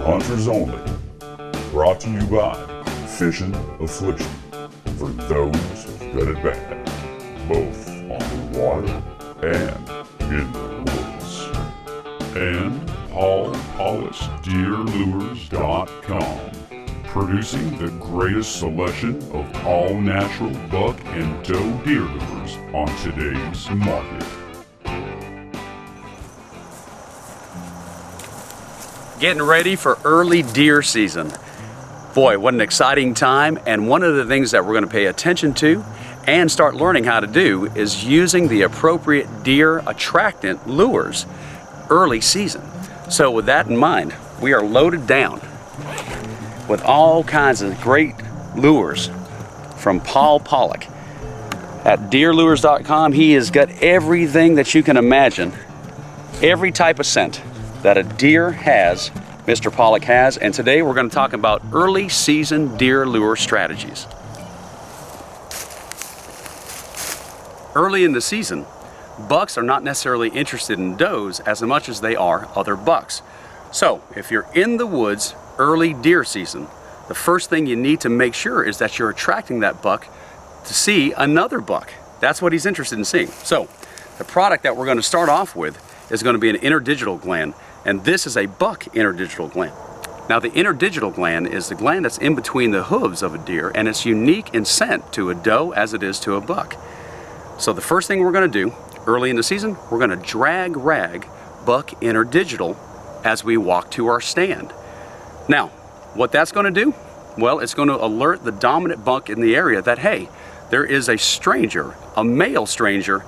Hunters only. Brought to you by Fishin, Affliction. For those that it bad, both on the water and in the woods. And Paul Pollick Deer Lures.com. Producing the greatest selection of all natural buck and doe deer lures on today's market. Getting ready for early deer season. Boy, what an exciting time, and one of the things that we're going to pay attention to and start learning how to do is using the appropriate deer attractant lures early season. So with that in mind, we are loaded down with all kinds of great lures from Paul Pollick at deerlures.com. He has got everything that you can imagine, every type of scent that a deer has, Mr. Pollick has, and today we're going to talk about early season deer lure strategies. Early in the season, bucks are not necessarily interested in does as much as they are other bucks. So if you're in the woods early deer season, the first thing you need to make sure is that you're attracting that buck to see another buck. That's what he's interested in seeing. So the product that we're going to start off with is going to be an interdigital gland, and this is a buck interdigital gland. Now the interdigital gland is the gland that's in between the hooves of a deer, and it's unique in scent to a doe as it is to a buck. So the first thing we're going to do early in the season, we're going to drag rag buck interdigital as we walk to our stand. Now, what that's going to do? Well, it's going to alert the dominant buck in the area that, hey, there is a stranger, a male stranger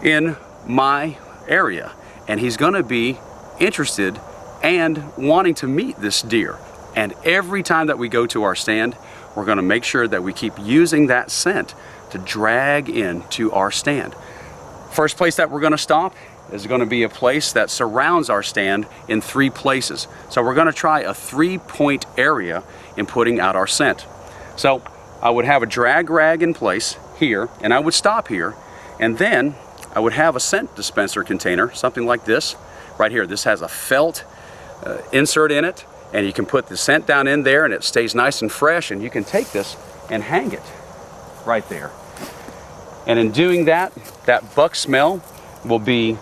in my area, and he's going to be interested and wanting to meet this deer. And every time that we go to our stand, we're going to make sure that we keep using that scent to drag into our stand. First place that we're going to stop is going to be a place that surrounds our stand in 3 places. So we're going to try a 3-point area in putting out our scent. So I would have a drag rag in place here, and I would stop here, and then I would have a scent dispenser container, something like this right here. This has a felt insert in it, and you can put the scent down in there and it stays nice and fresh, and you can take this and hang it right there. And in doing that, that buck smell will be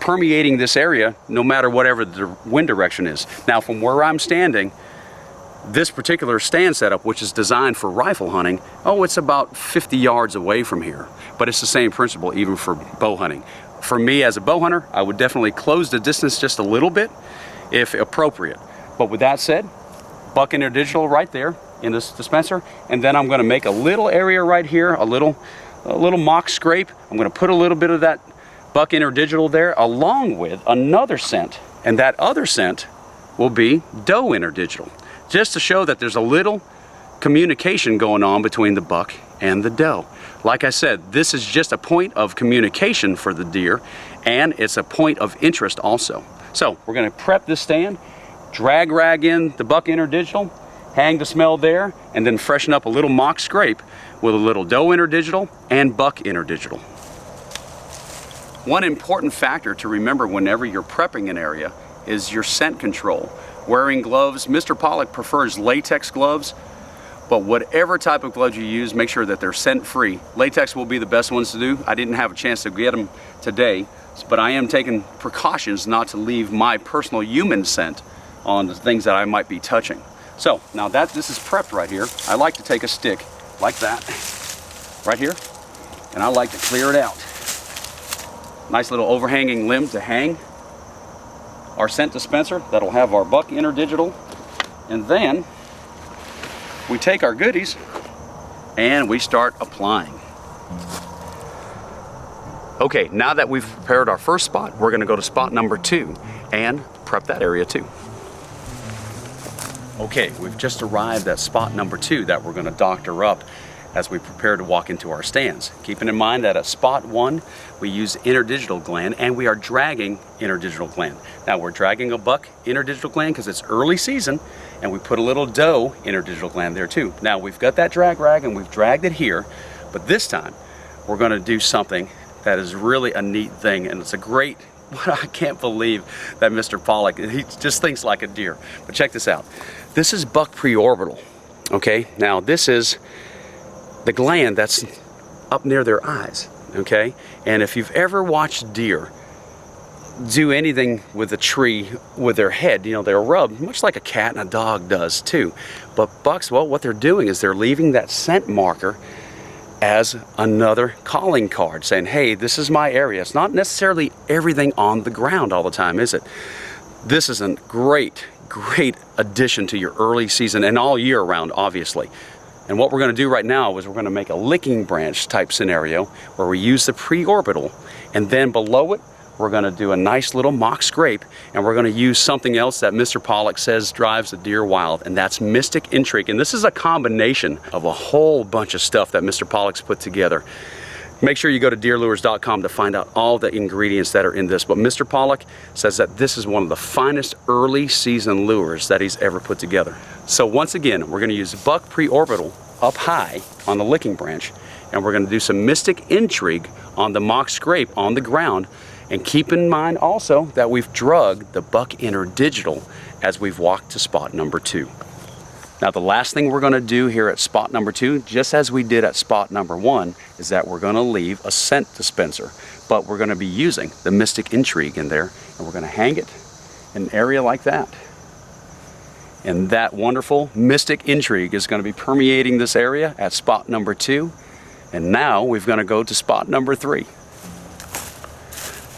permeating this area no matter whatever the wind direction is. Now from where I'm standing, this particular stand setup, which is designed for rifle hunting, it's about 50 yards away from here. But it's the same principle even for bow hunting. For me as a bow hunter, I would definitely close the distance just a little bit if appropriate. But with that said, buck interdigital right there in this dispenser, and then I'm going to make a little area right here, a little mock scrape. I'm going to put a little bit of that buck interdigital there along with another scent, and that other scent will be doe interdigital, just to show that there's a little communication going on between the buck and the doe. Like I said, this is just a point of communication for the deer, and it's a point of interest also. So we're going to prep this stand, drag rag in the buck interdigital, hang the smell there, and then freshen up a little mock scrape with a little doe interdigital and buck interdigital. One important factor to remember whenever you're prepping an area is your scent control. Wearing gloves, Mr. Pollick prefers latex gloves, but whatever type of gloves you use, make sure that they're scent-free. Latex will be the best ones to do. I didn't have a chance to get them today, but I am taking precautions not to leave my personal human scent on the things that I might be touching. So now that this is prepped right here, I like to take a stick like that, right here, and I like to clear it out. Nice little overhanging limb to hang our scent dispenser that'll have our buck interdigital, and then we take our goodies and we start applying. Okay, now that we've prepared our first spot, we're going to go to spot number 2 and prep that area too. Okay, we've just arrived at spot number 2 that we're going to doctor up as we prepare to walk into our stands. Keeping in mind that at spot 1, we use interdigital gland, and we are dragging interdigital gland. Now we're dragging a buck interdigital gland because it's early season, and we put a little doe interdigital gland there too. Now we've got that drag rag and we've dragged it here, but this time we're going to do something that is really a neat thing, and it's a great I can't believe that Mr. Pollick, he just thinks like a deer. But check this out. This is buck preorbital. Okay, now this is the gland that's up near their eyes. Okay, and if you've ever watched deer do anything with a tree with their head, you know, they'll rub, much like a cat and a dog does too. But bucks, well, what they're doing is they're leaving that scent marker as another calling card, saying, hey, this is my area. It's not necessarily everything on the ground all the time, is it? This is a great addition to your early season and all year round, obviously. And what we're going to do right now is we're going to make a licking branch type scenario where we use the preorbital, and then below it we're going to do a nice little mock scrape, and we're going to use something else that Mr. Pollick says drives the deer wild, and that's Mystic Intrigue. And this is a combination of a whole bunch of stuff that Mr. Pollick's put together. Make sure you go to deerlures.com to find out all the ingredients that are in this. But Mr. Pollick says that this is one of the finest early season lures that he's ever put together. So once again, we're going to use buck preorbital up high on the licking branch, and we're going to do some Mystic Intrigue on the mock scrape on the ground. And keep in mind also that we've drugged the Buck Interdigital as we've walked to spot number 2. Now the last thing we're going to do here at spot number 2, just as we did at spot number 1, is that we're going to leave a scent dispenser. But we're going to be using the Mystic Intrigue in there, and we're going to hang it in an area like that. And that wonderful Mystic Intrigue is going to be permeating this area at spot number 2. And now we're going to go to spot number 3.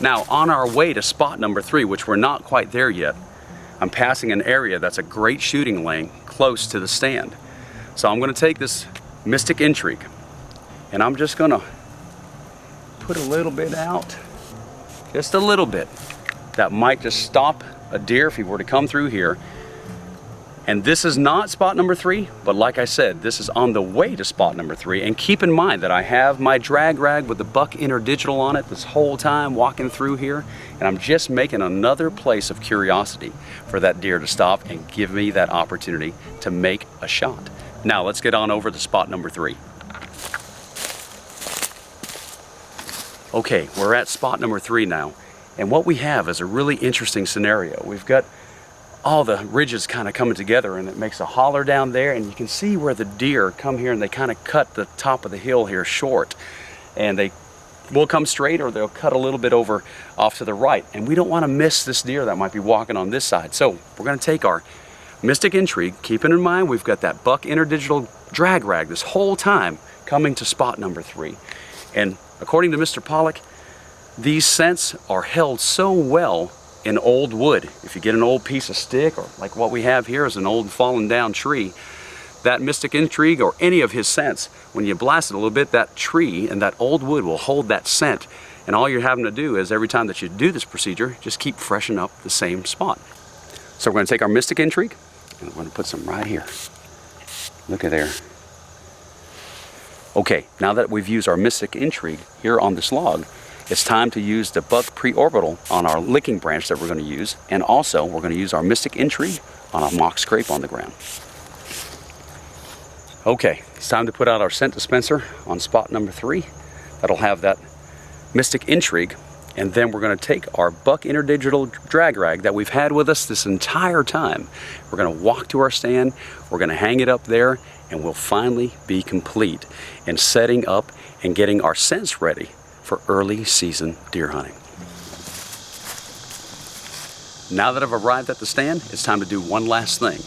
Now, on our way to spot number 3, which we're not quite there yet, I'm passing an area that's a great shooting lane close to the stand. So I'm going to take this Mystic Intrigue, and I'm just going to put a little bit out, just a little bit. That might just stop a deer if he were to come through here. And this is not spot number 3, but like I said, this is on the way to spot number 3. And keep in mind that I have my drag rag with the Buck Interdigital on it this whole time walking through here. And I'm just making another place of curiosity for that deer to stop and give me that opportunity to make a shot. Now let's get on over to spot number 3. Okay, we're at spot number 3 now. And what we have is a really interesting scenario. We've got all the ridges kind of coming together, and it makes a holler down there, and you can see where the deer come here and they kind of cut the top of the hill here short, and they will come straight or they'll cut a little bit over off to the right, and we don't want to miss this deer that might be walking on this side. So we're going to take our Mystic Intrigue, keeping in mind we've got that Buck Interdigital drag rag this whole time coming to spot number 3. And according to Mr. Pollick, these scents are held so well in old wood. If you get an old piece of stick, or like what we have here is an old fallen down tree, that Mystic Intrigue or any of his scents, when you blast it a little bit, that tree and that old wood will hold that scent. And all you're having to do is every time that you do this procedure, just keep freshening up the same spot. So we're going to take our Mystic Intrigue and we're going to put some right here. Look at there. Okay, now that we've used our Mystic Intrigue here on this log, it's time to use the Buck Preorbital on our licking branch that we're going to use, and also we're going to use our Mystic Intrigue on a mock scrape on the ground. Okay, it's time to put out our scent dispenser on spot number 3. That'll have that Mystic Intrigue, and then we're going to take our Buck Interdigital drag rag that we've had with us this entire time. We're going to walk to our stand, we're going to hang it up there, and we'll finally be complete in setting up and getting our scents ready for early season deer hunting. Now that I've arrived at the stand, it's time to do one last thing.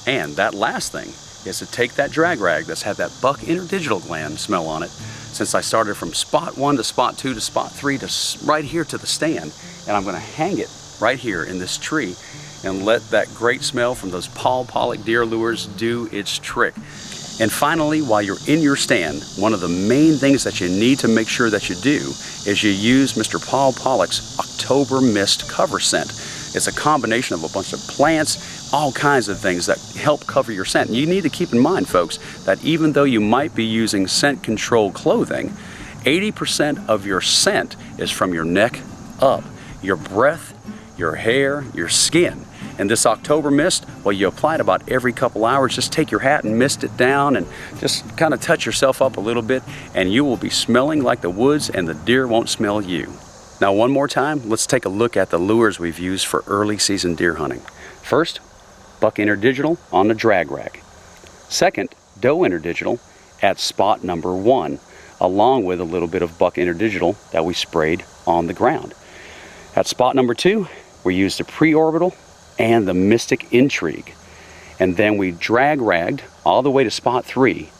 And that last thing is to take that drag rag that's had that Buck Interdigital gland smell on it, since I started from spot 1 to spot 2 to spot 3 to right here to the stand, and I'm going to hang it right here in this tree and let that great smell from those Paul Pollick Deer Lures do its trick. And finally, while you're in your stand, one of the main things that you need to make sure that you do is you use Mr. Paul Pollick's October Mist cover scent. It's a combination of a bunch of plants, all kinds of things that help cover your scent. And you need to keep in mind, folks, that even though you might be using scent control clothing, 80% of your scent is from your neck up. Your breath, your hair, your skin. And this October mist, well, you apply it about every couple hours. Just take your hat and mist it down and just kind of touch yourself up a little bit, and you will be smelling like the woods and the deer won't smell you. Now one more time, let's take a look at the lures we've used for early season deer hunting. First, BUCK INTERDIGITAL on the drag rack. Second, doe INTERDIGITAL at spot number 1, along with a little bit of BUCK INTERDIGITAL that we sprayed on the ground. At spot number 2, we used the PREORBITAL and the Mystic INTRIGUE. And then we drag ragged all the way to spot 3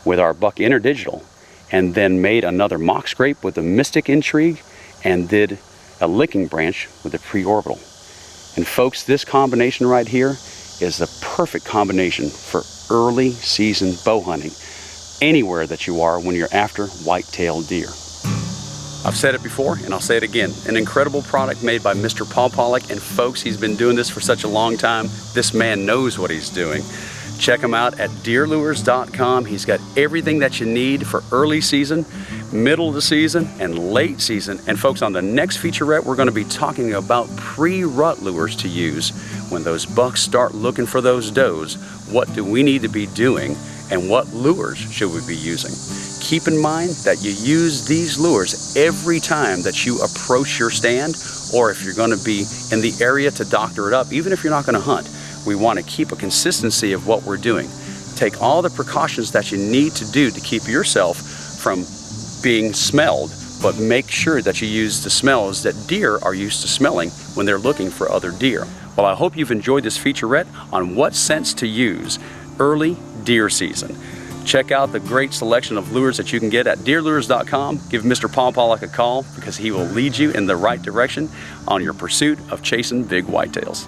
with our BUCK INTERDIGITAL, and then made another mock scrape with the Mystic INTRIGUE and did a licking branch with the PREORBITAL. And folks, this combination right here is the perfect combination for early season bow hunting anywhere that you are when you're after white-tailed deer. I've said it before and I'll say it again, an incredible product made by Mr. Paul Pollick, and folks, he's been doing this for such a long time. This man knows what he's doing. Check him out at deerlures.com. He's got everything that you need for early season, middle of the season, and late season. And folks, on the next featurette, we're going to be talking about pre-rut lures to use. When those bucks start looking for those does, what do we need to be doing and what lures should we be using? Keep in mind that you use these lures every time that you approach your stand, or if you're going to be in the area to doctor it up, even if you're not going to hunt. We want to keep a consistency of what we're doing. Take all the precautions that you need to do to keep yourself from being smelled, but make sure that you use the smells that deer are used to smelling when they're looking for other deer. Well, I hope you've enjoyed this featurette on what scents to use early deer season. Check out the great selection of lures that you can get at deerlures.com. Give Mr. Paul Pollick a call because he will lead you in the right direction on your pursuit of chasing big whitetails.